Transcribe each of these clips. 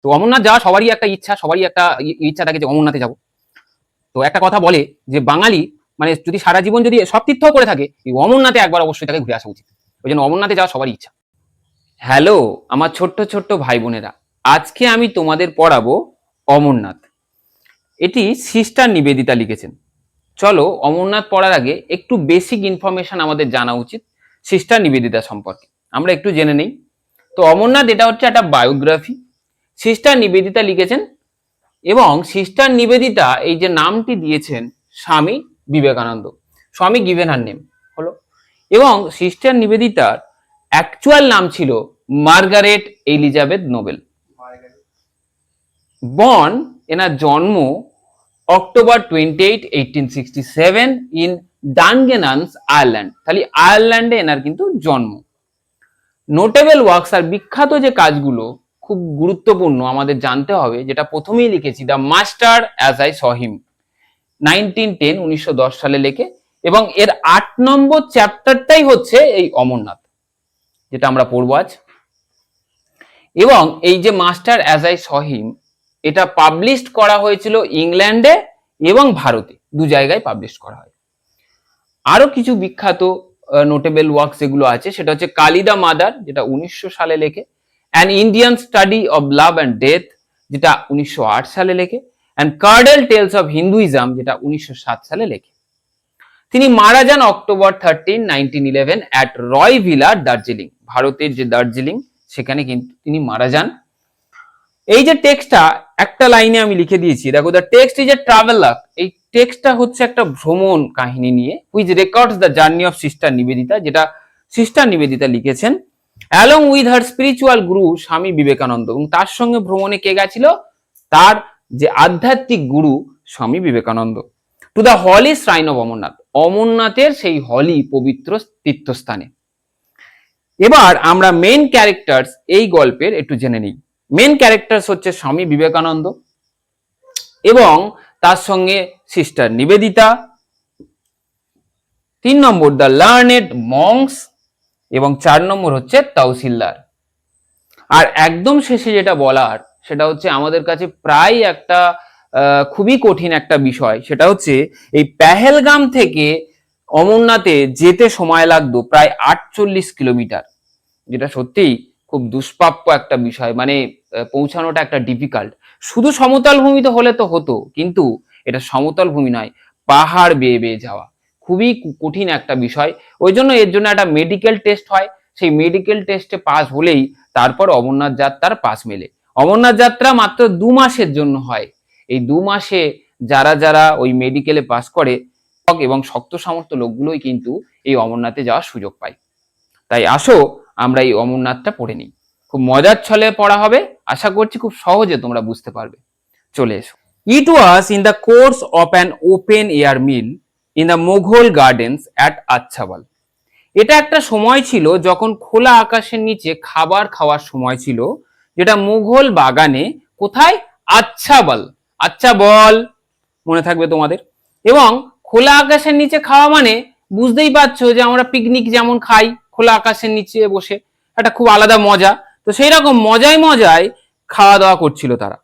তো অমরনাথ যাওয়া সবারই একটা ইচ্ছা, সবারই একটা ইচ্ছা থাকে যে অমরনাথে যাব। তো একটা কথা বলে যে বাঙালি মানে যদি সারা জীবন যদি সব তীর্থ করে থাকে, এই অমরনাথে একবার অবশ্যই তাকে ঘুরে আসা উচিত। ওই জন্য অমরনাথে যাওয়া সবারই ইচ্ছা। হ্যালো আমার ছোট্ট ছোট্ট ভাই বোনেরা, আজকে আমি তোমাদের পড়াবো অমরনাথ। এটি সিস্টার নিবেদিতা লিখেছেন। চলো অমরনাথ পড়ার আগে একটু বেসিক ইনফরমেশন আমাদের জানা উচিত সিস্টার নিবেদিতা সম্পর্কে, আমরা একটু জেনে নেই। তো অমরনাথ এটা হচ্ছে একটা বায়োগ্রাফি, সিস্টার নিবেদিতা লিখেছেন। এবং সিস্টার নিবেদিতা এই যে নামটি দিয়েছেন স্বামী বিবেকানন্দ, স্বামী গিভেন হার নেম হলো। এবং সিস্টার নিবেদিতার অ্যাকচুয়াল নাম ছিল মার্গারেট এলিজাবেথ নোবেল। বর্ন, এনার জন্ম অক্টোবর 28, 1867 ইন ডানগেনান্স, আয়ারল্যান্ড। তাহলে আয়ারল্যান্ডে এনার কিন্তু জন্ম। নোটেবল ওয়ার্কস আর বিখ্যাত যে কাজগুলো খুব গুরুত্বপূর্ণ আমাদের জানতে হবে, যেটা প্রথমেই লিখেছি the master as I saw him, 1910 1910 সালে লেখে। এবং এর 8 নম্বর চ্যাপ্টারটাই হচ্ছে এই অমরনাথ, যেটা আমরা পড়বো আজ। এবং এই যে মাস্টার অ্যাজ আই স হিম, এটা পাবলিশড করা হয়েছিল ইংল্যান্ডে এবং ভারতে, দু জায়গায় পাবলিশ করা হয়। আরো কিছু বিখ্যাত নোটেবল ওয়ার্কস যেগুলো আছে সেটা হচ্ছে কালি দা মাদার, যেটা 1900 সালে লেখে। An Indian study of love and death, যেটা 1908 সালে লেখে। অ্যান্ড কার্ডেল টেলস অফ হিন্দুইজম, যেটা 1907 সালে লেখে। তিনি মারা যান October 13, 1911 at Roy villa, Darjeeling. ভারতের যে দার্জিলিং সেখানে কিন্তু তিনি মারা যান। এই যে টেক্সটটা একটা লাইনে আমি লিখে দিয়েছি, দেখো, the text is a traveller. এই টেক্সটটা হচ্ছে একটা ভ্রমণ কাহিনী নিয়ে, which records the journey of sister Nivedita, যেটা সিস্টার নিবেদিতা লিখেছেন অ্যালং উইথ হার স্পিরিচুয়াল গুরু স্বামী বিবেকানন্দ। এবং তার সঙ্গে ভ্রমণে কে গেছিল? তার যে আধ্যাত্মিক গুরু Swami Vivekananda. To the holy shrine of Amarnath, অমরনাথের সেই হলি পবিত্র তীর্থস্থানে। এবার আমরা মেন ক্যারেক্টার্স এই গল্পের একটু জেনে নিই। মেন ক্যারেক্টার্স হচ্ছে স্বামী বিবেকানন্দ এবং তার সঙ্গে sister Nivedita. 3 number the learned monks এবং 4 নম্বর হচ্ছে তহসিলদার। আর একদম শেষে যেটা বলার সেটা হচ্ছে আমাদের কাছে প্রায় একটা খুবই কঠিন একটা বিষয়, সেটা হচ্ছে এই পেহেলগাম থেকে অমরনাথে যেতে সময় লাগতো প্রায় 48 কিলোমিটার, যেটা সত্যিই খুব দুষ্প্রাপ্য একটা বিষয়। মানে পৌঁছানোটা একটা ডিফিকাল্ট। শুধু সমতল ভূমিতে হলে তো হতো, কিন্তু এটা সমতল ভূমি নয়, পাহাড় বেয়ে বেয়ে যাওয়া খুবই কঠিন একটা বিষয়। ওই জন্য এর জন্য একটা মেডিকেল টেস্ট হয়, সেই মেডিকেল টেস্টে পাস হলেই তারপর অমরনাথ যাত্রার পাস মেলে। অমরনাথ যাত্রা মাত্র 2 মাসের জন্য হয়। এই 2 মাসে যারা যারা ওই মেডিকেলে পাস করে এবং শক্ত সামর্থ্য লোকগুলোই কিন্তু এই অমরনাথে যাওয়ার সুযোগ পায়। তাই আসো আমরা এই অমরনাথটা পড়ে নিই। খুব মজার ছলে পড়া হবে, আশা করছি খুব সহজে তোমরা বুঝতে পারবে। চলে এসো। It was in the course of an open air meal in the Mughal gardens at Achabal. এটা একটা সময় ছিল যখন খোলা আকাশের নিচে খাবার খাওয়ার সময় ছিল, যেটা মুঘল বাগানে, কোথায়? আচ্ছাবাল। আচ্ছা বল, মনে থাকবে তোমাদের। এবং খোলা আকাশের নিচে খাওয়া মানে বুঝতেই পারছো যে আমরা পিকনিক যেমন খাই খোলা আকাশের নিচে বসে, একটা খুব আলাদা মজা। তো সেই রকম মজায় মজায় খাওয়া দাওয়া করছিল তারা।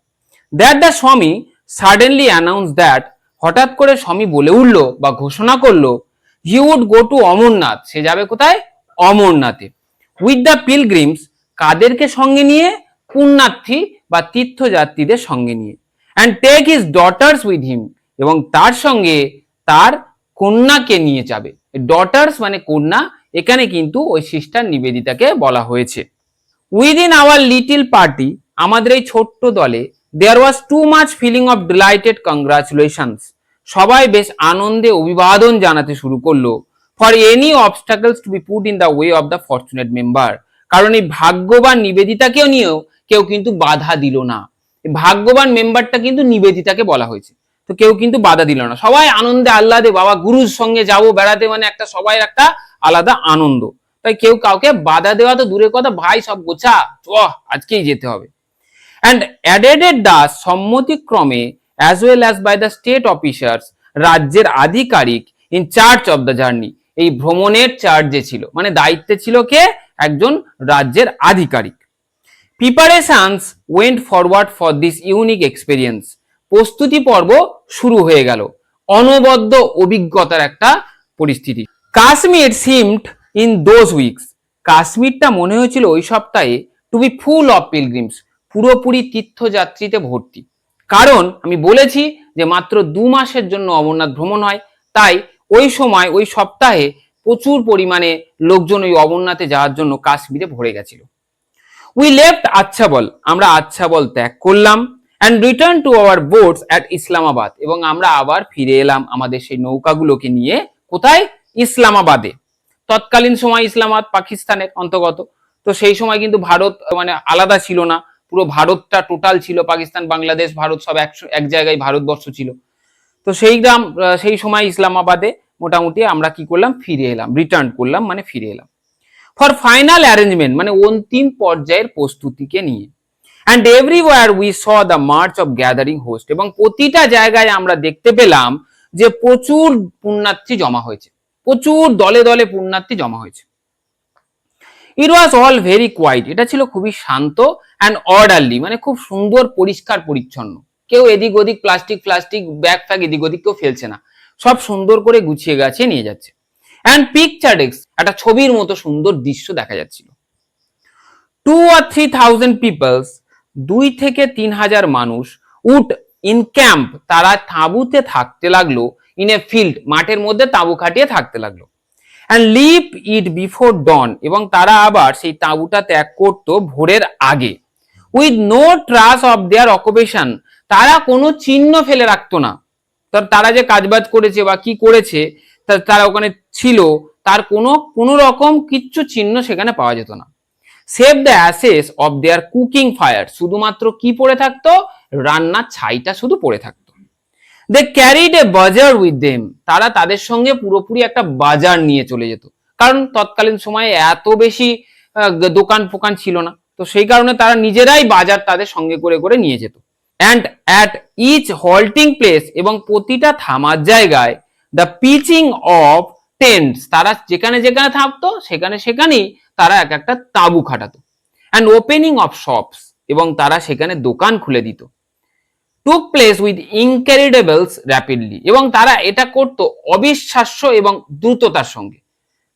That the Swami suddenly announce that, হঠাৎ করে স্বামী বলে উঠলো বা ঘোষণা করলো, he would go to Amarnath, সে যাবে কোথায়? অমরনাথে। উইথ দ্য পিলগ্রিমস, কাদেরকে সঙ্গে নিয়ে? পুণ্যার্থী বা তীর্থযাত্রীদের সঙ্গে নিয়ে। And take his daughters with him, এবং তার সঙ্গে তার কন্যাকে নিয়ে যাবে। ডটার্স মানে কন্যা, এখানে কিন্তু ওই সিস্টার নিবেদিতাকে বলা হয়েছে। উইদিন আওয়ার লিটিল পার্টি, আমাদের এই ছোট্ট দলে, there was too much feeling of delighted congratulations, সবাই বেশ আনন্দে অভিবাদন জানাতে শুরু করলো। For any obstacles to be put in the way of the fortunate member, কারণ এই ভাগ্যবান নিবেদিতাকেও নিয়েও কেউ কিন্তু বাধা দিল না। ভাগ্যবান মেম্বারটা কিন্তু নিবেদিতাকে বলা হয়েছে, তো কেউ কিন্তু বাধা দিল না। সবাই আনন্দে আহ্লাদে, বাবা গুরুর সঙ্গে যাবো বেড়াতে, মানে একটা সবাই একটা আলাদা আনন্দ। তাই কেউ কাউকে বাধা দেওয়া তো দূরের কথা, ভাই সব গোছা, আজকেই যেতে হবে। অ্যান্ড অ্যাডেডেড দাস, সম্মতিক্রমে, as well as by the state officers, রাজ্যের আধিকারিক, in charge of the journey, এই ভ্রমণের চার্জে ছিল, মানে দায়িত্বে ছিল কে? একজন রাজ্যের আধিকারিক। Preparations went forward for this unique experience. প্রস্তুতি পর্ব শুরু হয়ে গেল অনবদ্য অভিজ্ঞতার একটা পরিস্থিতি। Kashmir seemed in those weeks, কাশ্মীরটা মনে হয়েছিল ওই সপ্তাহে to be full of pilgrims, পুরোপুরি তীর্থযাত্রীতে ভর্তি। কারণ আমি বলেছি যে মাত্র 2 মাসের জন্য অমরনাথ ভ্রমণ হয়, তাই ওই সময় ওই সপ্তাহে প্রচুর পরিমাণে লোকজন ওই অমরনাথে যাওয়ার জন্য কাশ্মীরে ভরে গেছিল। উই লেফট আচ্ছাবল, আমরা আচ্ছাবল ত্যাগ করলাম, and return to our boats at Islamabad, এবং আমরা আবার ফিরে এলাম আমাদের সেই নৌকাগুলোকে নিয়ে। কোথায়? ইসলামাবাদে। তৎকালীন সময় ইসলামাবাদ পাকিস্তানের অন্তর্গত, তো সেই সময় কিন্তু ভারত মানে আলাদা ছিল না, পুরো ভারতটা টোটাল ছিল, পাকিস্তান বাংলাদেশ ভারত সব এক জায়গায় ভারতবর্ষ ছিল। তো সেই সময় ইসলামাবাদে মোটামুটি আমরা কি করলাম? ফিরে এলাম, রিটার্ন করলাম মানে ফিরে এলাম। ফর ফাইনাল অ্যারেঞ্জমেন্ট মানে অন্তিম পর্যায়ের প্রস্তুতিকে নিয়ে। And everywhere we saw the March of gathering host, এবং প্রতিটা জায়গায় আমরা দেখতে পেলাম যে প্রচুর পুণ্যার্থী জমা হয়েছে, প্রচুর দলে দলে পুণ্যার্থী জমা হয়েছে। ইট ওয়াজ অল ভেরি কোয়াইট, এটা ছিল খুবই শান্ত, অ্যান্ড অর্ডারলি মানে খুব সুন্দর পরিষ্কার পরিচ্ছন্ন, কেউ এদিক ওদিক প্লাস্টিক ব্যাগ ফ্যাগ এদিক ওদিক কেউ ফেলছে না, সব সুন্দর করে গুছিয়ে গাছিয়ে নিয়ে যাচ্ছে। অ্যান্ড পিকচারেক্স, একটা ছবির মতো সুন্দর দৃশ্য দেখা যাচ্ছিল। 2 or 3,000 পিপলস, 2 থেকে 3,000 মানুষ, উড ইন ক্যাম্প, তারা তাঁবুতে থাকতে লাগলো, ইন এ ফিল্ড, মাঠের মধ্যে তাঁবু খাটিয়ে থাকতে লাগলো। And leave it before dawn, এবং তারা আবার সেই তাঁবুটা ত্যাগ করতো ভোরের আগে। With no trace of their occupation, তারা কোনো চিহ্ন ফেলে রাখতো না, তারা যে কাজবাজ করেছে বা কি করেছে তারা ওখানে ছিল, তার কোনো রকম কিচ্ছু চিহ্ন সেখানে পাওয়া যেত না। Save the ashes of their cooking fire, শুধুমাত্র কি পড়ে থাকতো? রান্নার ছাইটা শুধু পড়ে থাকতো। দে ক্যারিড এ বাজার উইথ দেম, তারা তাদের সঙ্গে পুরোপুরি একটা বাজার নিয়ে চলে যেত, কারণ তৎকালীন সময়ে এত বেশি দোকান ফোকান ছিল না, তো সেই কারণে তারা নিজেরাই বাজার তাদের সঙ্গে করে করে নিয়ে যেত। And at each halting place, এবং প্রতিটা থামার জায়গায় দ্য পিচিং অফ টেন্টস, তারা যেখানে যেখানে থাকতো সেখানেই তারা এক একটা তাঁবু খাটাতো। অ্যান্ড ওপেনিং অফ শপস, এবং তারা সেখানে দোকান খুলে দিত। টুক প্লেস উইথ ইনক্রেডিবলস র্যাপিডলি, এবং তারা এটা করতো অবিশ্বাস্য এবং দ্রুততার সঙ্গে,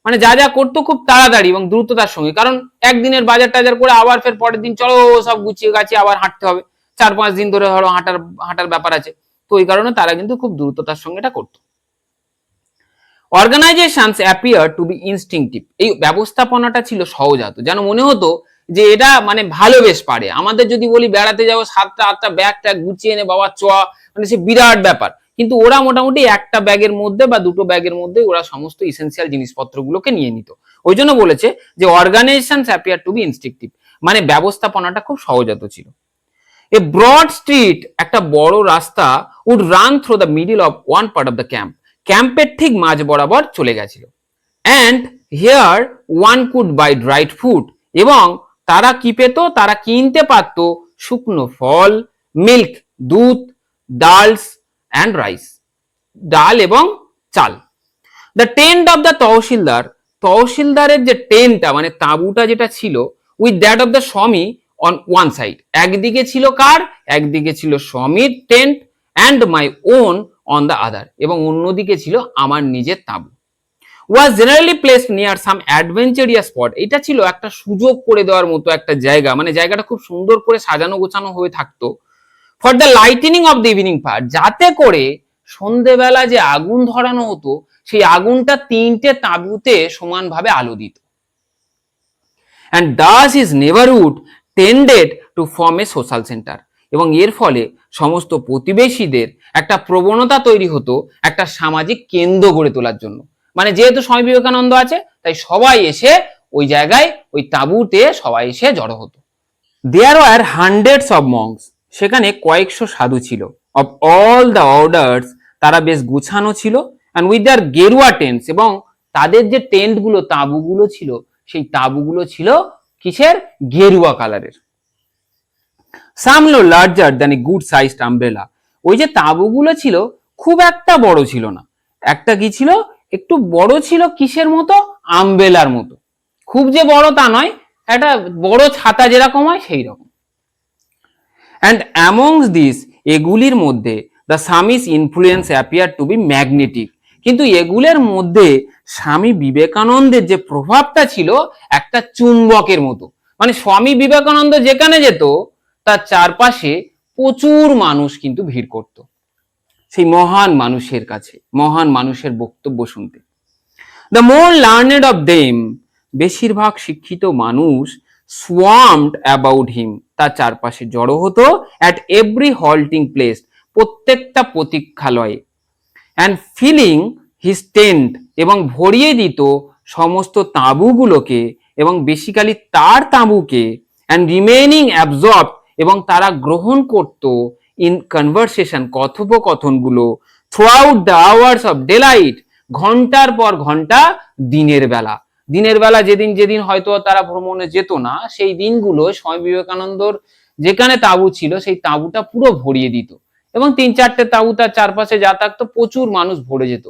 মানে যা যা করতো খুব তাড়াতাড়ি এবং দ্রুততার সঙ্গে, কারণ একদিনের বাজার টাজার করে আবার ফের পরের দিন চলো সব গুছিয়ে গাছিয়ে আবার হাঁটতে হবে, 4-5 দিন ধরে ধরো হাঁটার ব্যাপার আছে, তো ওই কারণে তারা কিন্তু খুব দ্রুততার সঙ্গে এটা করতো। Organisations appear to be instinctive, এই ব্যবস্থাপনাটা ছিল সহজাত, যেন মনে হতো যে এটা মানে ভালো বেশ পারে। আমাদের যদি বলি বেড়াতে যাবো 7টা-8টা ব্যাগ ট্যাগ গুছিয়ে এনে বাবা চোয়া, মানে সে বিরাট ব্যাপার, কিন্তু ওরা মোটামুটি একটা ব্যাগের মধ্যে বা 2টো ব্যাগের মধ্যে ওরা সমস্ত ইসেন্সিয়াল জিনিসপত্রগুলোকে নিয়ে নিত। ওই জন্য বলেছে যে organisations appear to be instinctive, মানে ব্যবস্থাপনাটা খুব সহজাত ছিল। এ ব্রড স্ট্রিট, একটা বড় রাস্তা, would run through the middle of one part of the camp, ক্যাম্পের ঠিক মাঝ বরাবর চলে গেছিল। And here one could buy dried food, এবং তারা কি পেত? তারা কিনতে পারত শুকনো ফল, মিল্ক দুধ, ডালস অ্যান্ড রাইস, ডাল এবং চাল। দ্য টেন্ট অফ দ্য তহসিলদার, তহসিলদারের যে টেন্টটা মানে তাঁবুটা যেটা ছিল, উইথ দ্যাট অফ দ্য স্বামী অন ওয়ান সাইড, একদিকে ছিল কার? একদিকে ছিল স্বামীর tent, and my own on the other, এবং অন্যদিকে ছিল আমার নিজের তাঁবু। ওয়াজ জেনারেলি প্লেসড নিয়ার সাম অ্যাডভেঞ্চারিয়াস স্পট, এটা ছিল একটা সুযোগ করে দেওয়ার মতো একটা জায়গা, মানে জায়গাটা খুব সুন্দর করে সাজানো গোছানো হয়ে থাকতো। For the lightning of the evening fire, যাতে করে সন্ধেবেলা যে আগুন ধরানো হতো সেই আগুনটা 3টে তাঁবুতে সমানভাবে আলো দিত। And thus is neighbourhood tended to form a social centre, এবং এর ফলে সমস্ত প্রতিবেশীদের একটা প্রবণতা তৈরি হতো একটা সামাজিক কেন্দ্র গড়ে তোলার জন্য, মানে যেহেতু স্বামী বিবেকানন্দ আছে তাই সবাই এসে ওই জায়গায় ওই তাঁবুতে সবাই এসে জড়ো হতো। দেয়ার ওয়ার হান্ড্রেডস অফ মঙ্কস, সেখানে কয়েকশো সাধু ছিল, অফ অল দ্য অর্ডার্স, তারা বেশ গুছানো ছিল, অ্যান্ড উইথ দেয়ার গেরুয়া টেন্টস, এবং তাদের যে টেন্টগুলো তাঁবুগুলো ছিল সেই তাঁবুগুলো ছিল কিসের? গেরুয়া কালারের। Some no larger than a good sized umbrella, ওই যে তাঁবুগুলো ছিল খুব একটা বড় ছিল না, একটা কি ছিল? একটু বড় ছিল, কিসের মতো? আমব্রেলার মতো, খুব যে বড় তা নয়, একটা বড় ছাতা যেরকম হয় সেই রকম। অ্যান্ড অ্যামংস দিস, এগুলির মধ্যে the Swami's influence appear to be magnetic, কিন্তু এগুলোর মধ্যে স্বামী বিবেকানন্দের যে প্রভাবটা ছিল একটা চুম্বকের মতো। মানে স্বামী বিবেকানন্দ যেখানে যেত তার চারপাশে প্রচুর মানুষ কিন্তু ভিড় করত সেই মহান মানুষের কাছে, মহান মানুষের বক্তব্য শুনতে। The more learned of them, বেশিরভাগ শিক্ষিত মানুষ সোয়ার্মড অ্যাবাউট হিম, তার চারপাশে জড়ো হতো অ্যাট এভরি হল্টিং প্লেস, প্রত্যেকটা প্রতীক্ষালয়ে, অ্যান্ড ফিলিং হিজ টেন্ট, এবং ভরিয়ে দিত সমস্ত তাঁবুগুলোকে, এবং বেসিক্যালি তার তাঁবুকে, অ্যান্ড রিমেনিং অ্যাবজর্ব, এবং তারা গ্রহণ করত ইন কনভারসেশন, কথোপকথনগুলো, throughout the hours of daylight, ঘন্টার পর ঘন্টা দিনের বেলা। দিনের বেলা যেদিন যেদিন হয়তো তারা ভ্রমণে যেত না, সেই দিনগুলো স্বামী বিবেকানন্দর যেখানে তাঁবু ছিল সেই তাঁবুটা পুরো ভরিয়ে দিত, এবং 3-4টে তাঁবু তার চারপাশে যা থাকতো প্রচুর মানুষ ভরে যেত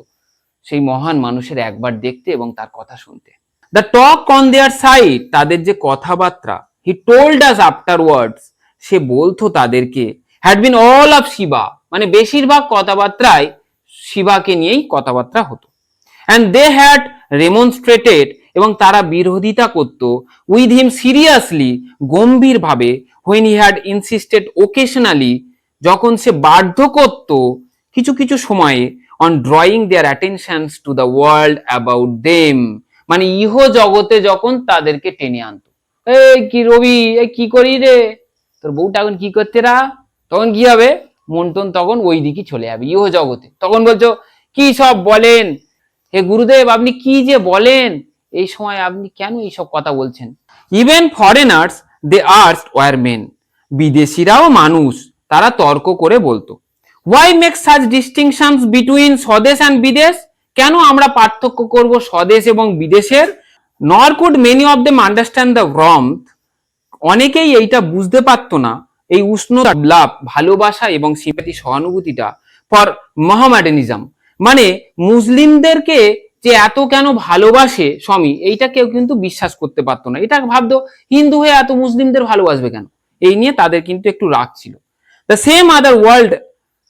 সেই মহান মানুষের একবার দেখতে এবং তার কথা শুনতে। The talk on their side, তাদের যে কথাবার্তা, হি টোল্ড আস আফটারওয়ার্ডস, সে বলতো তাদেরকে, had been all of Shiva, মানে বেশিরভাগ কথাবার্তায় শিবাকে নিয়েই কথাবার্তা হতো। অ্যান্ড দে হ্যাড রেমনস্ট্রেটেড, এবং তারা বিরোধিতা করত উইথ হিম সিরিয়াসলি, গম্ভীরভাবে, when he had insisted occasionally, যখন সে বাধ্য করত কিছু কিছু সময়ে, on drawing their attentions to the world about them, মানে ইহ জগতে যখন তাদেরকে টেনে আনতো, এই কি রবি, এই কি করি রে, তোর বউটা এখন কি করতে রা, তখন কি হবে, মন টন তখন ওই দিকে চলে যাবে ইহ জগতে। তখন বলছো কি সব বলেন হে গুরুদেব, আপনি কি যে বলেন, এই সময় আপনি কেন এইসব কথা বলছেন। ইভেন ফরেনার্স দে আর্সড ওয়ার মেন, বিদেশিরাও মানুষ, তারা তর্ক করে বলতো, হোয়াই মেক সাচ ডিস্টিংশনস বিটুইন স্বদেশ অ্যান্ড বিদেশ, কেন আমরা পার্থক্য করব স্বদেশ এবং বিদেশের। নর could many of them understand the warmth, অনেকেই এইটা বুঝতে পারতো না, এই উষ্ণতা, লাভ, ভালোবাসা এবং সিম্প্যাথি, সহানুভূতিটা ফর মোহামেডানিজম, মানে মুসলিমদেরকে যে এত কেন ভালোবাসে স্বামী, এইটা কেউ কিন্তু বিশ্বাস করতে পারতো না। এটা ভাবতো হিন্দু হয়ে এত মুসলিমদের ভালোবাসবে কেন, এই নিয়ে তাদের কিন্তু একটু রাগ ছিল। The same other world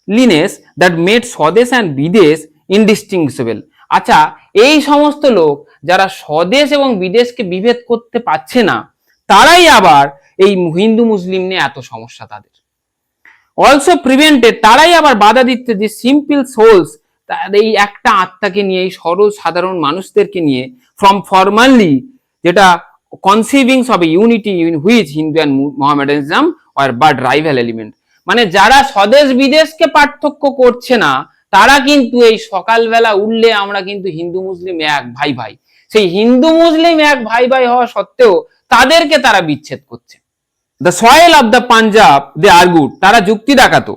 লিনেস that made swadesh and bidesh indistinguishable, আচ্ছা এই সমস্ত লোক যারা স্বদেশ এবং বিদেশকে বিভেদ করতে পারছে না, তারাই আবার এই হিন্দু মুসলিম নিয়ে এত সমস্যা তাদের। অলসো প্রিভেন্টেড, তারাই আবার বাধা দিচ্ছে যে সিম্পল সোলস, এই একটা আত্মাকে নিয়ে, এই সরল সাধারণ মানুষদেরকে নিয়ে, ফ্রম ফর্মালি, যেটা conceivings of unity in which Hindu and Mohammedanism are but rival element, মানে যারা স্বদেশ বিদেশকে পার্থক্য করছে না, তারা কিন্তু এই সকালবেলা উঠলে আমরা কিন্তু হিন্দু মুসলিম এক ভাই ভাই, সেই হিন্দু মুসলিম এক ভাই ভাই হওয়া সত্ত্বেও তাদেরকে তারা বিচ্ছেদ করছে। The soil of the Punjab, they argued, তারা যুক্তি দেখাতো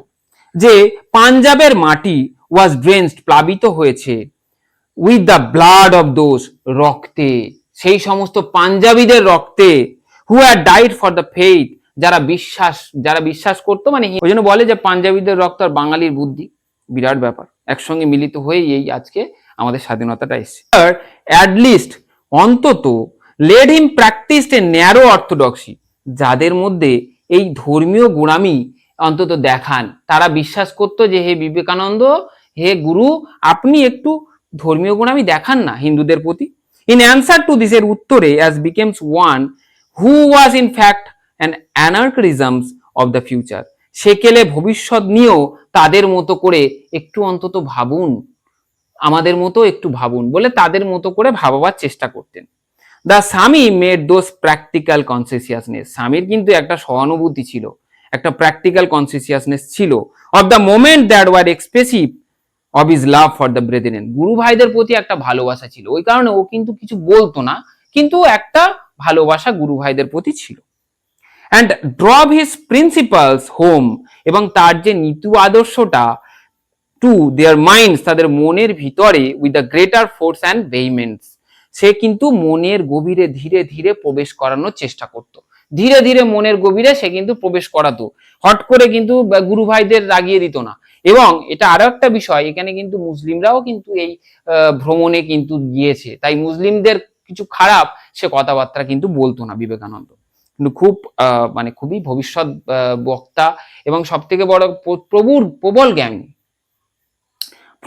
যে পাঞ্জাবের মাটি ওয়াজ ড্রেন্সড, প্লাবিত হয়েছে, with the blood of those, রক্তে, সেই সমস্ত পাঞ্জাবিদের রক্তে, who had died for the faith, যারা বিশ্বাস করতো, মানে ওই জন্য বলে যে পাঞ্জাবিদের রক্ত আর বাঙালির বুদ্ধি, বিরাট ব্যাপার, একসঙ্গে মিলিত হয়ে এই আজকে আমাদের স্বাধীনতাটা এসেছে। অ্যাটলিস্ট, অন্তত, led him practised a narrow orthodoxy, যাদের মধ্যে এই ধর্মীয় গোড়ামি অন্তত দেখান, তারা বিশ্বাস করতো যে হে বিবেকানন্দ, হে গুরু, আপনি একটু ধর্মীয় গোড়ামি দেখান না হিন্দুদের প্রতি। ইন অ্যান্সার টু দিস, এর উত্তরে, as becomes one who was in fact an anarchisms of the future, সেকেলে ভবিষ্যৎ নিয়েও তাদের মতো করে একটু অন্তত ভাবুন, আমাদের মতো একটু ভাবুন বলে তাদের মতো করে ভাবাবার চেষ্টা করতেন। দ্য স্বামী মেড দোজ প্র্যাকটিক্যাল কনসিয়াসনেস, স্বামীর কিন্তু একটা সহানুভূতি ছিল, একটা প্র্যাকটিক্যাল কনসিয়াসনেস ছিল, of the moment that were expressive of his love for the brethren, গুরু ভাইদের প্রতি একটা ভালোবাসা ছিল, ওই কারণে ও কিন্তু কিছু বলতো না, কিন্তু একটা ভালোবাসা গুরু ভাইদের প্রতি ছিল। অ্যান্ড ড্রভ হিজ প্রিন্সিপালস হোম, এবং তার যে নীতি আদর্শটা টু দেয়ার মাইন্ডস, তাদের মনের ভিতরে, with the greater force and vehemence, সে কিন্তু মনের গভীরে ধীরে ধীরে প্রবেশ করানোর চেষ্টা করত, ধীরে ধীরে মনের গভীরে সে কিন্তু প্রবেশ করাতো, হট করে কিন্তু গুরু ভাইদের রাগিয়ে দিত না। এবং এটা আরো একটা বিষয়, এখানে কিন্তু মুসলিমরাও কিন্তু এই ভ্রমণে কিন্তু গিয়েছে, তাই মুসলিমদের কিছু খারাপ সে কথাবার্তা কিন্তু বলতো না বিবেকানন্দ। কিন্তু খুব মানে খুবই ভবিষ্যৎ বক্তা এবং সব থেকে বড়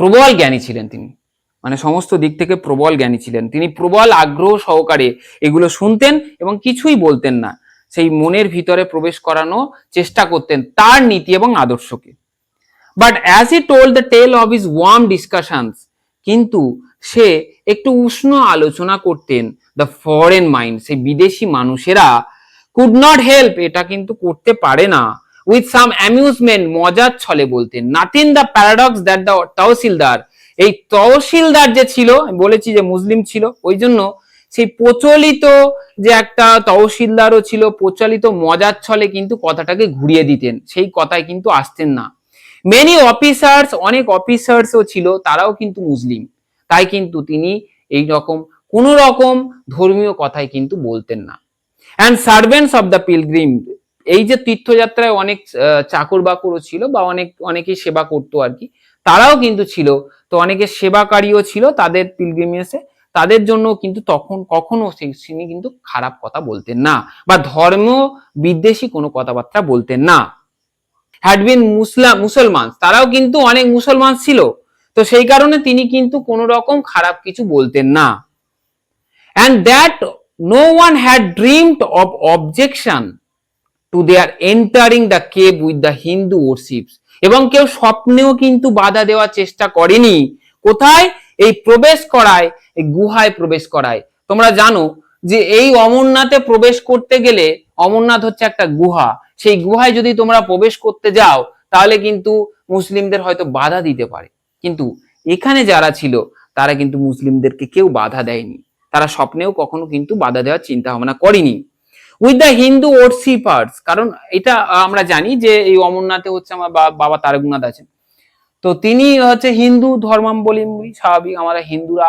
প্রবল জ্ঞানী ছিলেন তিনি, মানে সমস্ত দিক থেকে প্রবল জ্ঞানী ছিলেন তিনি। প্রবল আগ্রহ সহকারে এগুলো শুনতেন এবং কিছুই বলতেন না, সেই মনের ভিতরে প্রবেশ করানো চেষ্টা করতেন তার নীতি এবং আদর্শকে। But as he told the tale of his warm discussions, কিন্তু সে একটু উষ্ণ আলোচনা করতেন দ্য ফরেন মাইন্ড, সেই বিদেশি মানুষেরা কুড নট হেল্প, এটা কিন্তু করতে পারে না, উইথ সাম অ্যামিউজমেন্ট, মজার ছলে বলতেন, nothing the paradox that the tahsildar, এই তহসিলদার যে ছিল, বলেছি যে মুসলিম ছিল, ওই জন্য সেই প্রচলিত যে একটা তহসিলদারও ছিল, প্রচলিত মজার ছলে কিন্তু কথাটাকে ঘুরিয়ে দিতেন, সেই কথায় কিন্তু আসতেন না। মেনি অফিসার্স, অনেক অফিসার্সও ছিল, তারাও কিন্তু মুসলিম, তাই কিন্তু তিনি এই রকম কোন রকম ধর্মীয় কথাই কিন্তু বলতেন না। And servants of the pilgrim, এই যে তীর্থযাত্রায় অনেক চাকর বাকরও ছিল বা অনেকেই সেবা করতো আর কি, তারাও কিন্তু ছিল, তো অনেকে সেবাকারীও ছিল তাদের পিলগ্রিমেজে, তাদের জন্য কিন্তু তখন কখনো তিনি কিন্তু খারাপ কথা বলতেন না বা ধর্ম বিদ্বেষী কোনো কথাবার্তা বলতেন না। হ্যাড বিন মুসলমান, তারাও কিন্তু অনেক মুসলমান ছিল, তো সেই কারণে তিনি কিন্তু কোন রকম খারাপ কিছু বলতেন না। and that no one had dreamed of objection to their entering the cave with the Hindu worships, এবং কেউ স্বপ্নেও কিন্তু বাধা দেওয়ার চেষ্টা করেনি, কোথায়, এই প্রবেশ করায়, এই গুহায় প্রবেশ করায়। তোমরা জানো যে এই অমরনাথে প্রবেশ করতে গেলে, অমরনাথ হচ্ছে একটা গুহা, সেই গুহায় যদি তোমরা প্রবেশ করতে যাও তাহলে কিন্তু মুসলিমদের হয়তো বাধা দিতে পারে, কিন্তু এখানে যারা ছিল তারা কিন্তু মুসলিমদেরকে কেউ বাধা দেয়নি, তারা স্বপ্নেও কখনো কিন্তু বাধা দেওয়ার চিন্তা ভাবনা করেনি। উইথ দ্য হিন্দু ওরশিপার্স, কারণ এটা আমরা জানি যে এই অমরনাথে হচ্ছে আমার বাবা তারকনাথ আছেন, তো তিনি হচ্ছে হিন্দু ধর্মাবলম্বী, স্বাভাবিক আমরা হিন্দুরা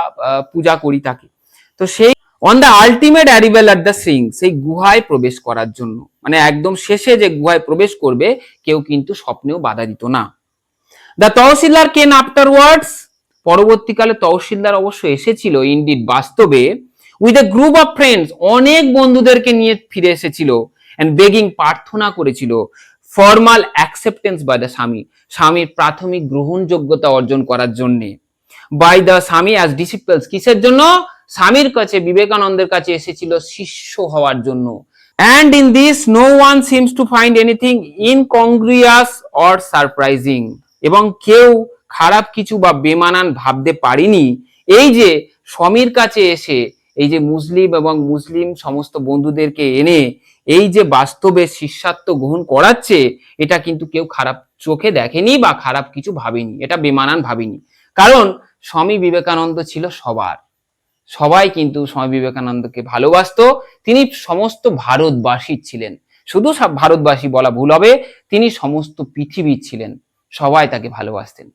পূজা করি তাকে, তো সেই on the ultimate arrival at the sing, সেই গুহায় প্রবেশ করার জন্য, মানে একদম শেষে যে গুহায় প্রবেশ করবে কেউ কিন্তু স্বপ্নেও বাধা দিত না। দ্য তহসিলদার কেন আফটারওয়ার্ডস, পরবর্তীকালে তহসিলদার অবশ্য এসেছিল ইনডিড বাস্তবে, with a group of friends, অনেক বন্ধুদেরকে নিয়ে ফিরে এসেছিল, এন্ড বেগিং, প্রার্থনা করেছিল, ফর্মাল অ্যাকসেপ্টেন্স বাই দ্য স্বামী, স্বামীর প্রাথমিক গ্রহণযোগ্যতা অর্জন করার জন্য, বাই দ্য স্বামী অ্যাজ ডিসিপলস, কিসের জন্য, স্বামীর কাছে, বিবেকানন্দের কাছে এসেছিল শিষ্য হওয়ার জন্য। And in this no one seems to find anything incongruous or surprising, এবং কেউ খারাপ কিছু বা বেমানান ভাবতে পারেনি, এই যে স্বামীর কাছে এসে এই যে মুসলিম এবং মুসলিম সমস্ত বন্ধুদেরকে এনে এই যে বাস্তবে শিষ্যত্ব গ্রহণ করাচ্ছে, এটা কিন্তু কেউ খারাপ চোখে দেখেনি বা খারাপ কিছু ভাবেনি, এটা বেমানান ভাবেনি, কারণ স্বামী বিবেকানন্দ ছিল সবার, সবাই কিন্তু স্বামী বিবেকানন্দকে ভালোবাসতো, তিনি সমস্ত ভারতবাসীর ছিলেন, শুধু সব ভারতবাসী বলা ভুল হবে, তিনি সমস্ত পৃথিবীর ছিলেন, সবাই তাকে ভালোবাসতেন।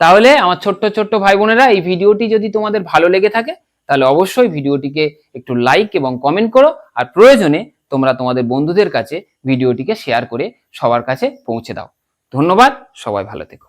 তাহলে আমার ছোট্ট ছোট্ট ভাই বোনেরা, এই ভিডিওটি যদি তোমাদের ভালো লেগে থাকে তাহলে অবশ্যই ভিডিওটিকে একটু লাইক এবং কমেন্ট করো, আর প্রয়োজনে তোমরা তোমাদের বন্ধুদের কাছে ভিডিওটিকে শেয়ার করে সবার কাছে পৌঁছে দাও। ধন্যবাদ, সবাই ভালো থেকো।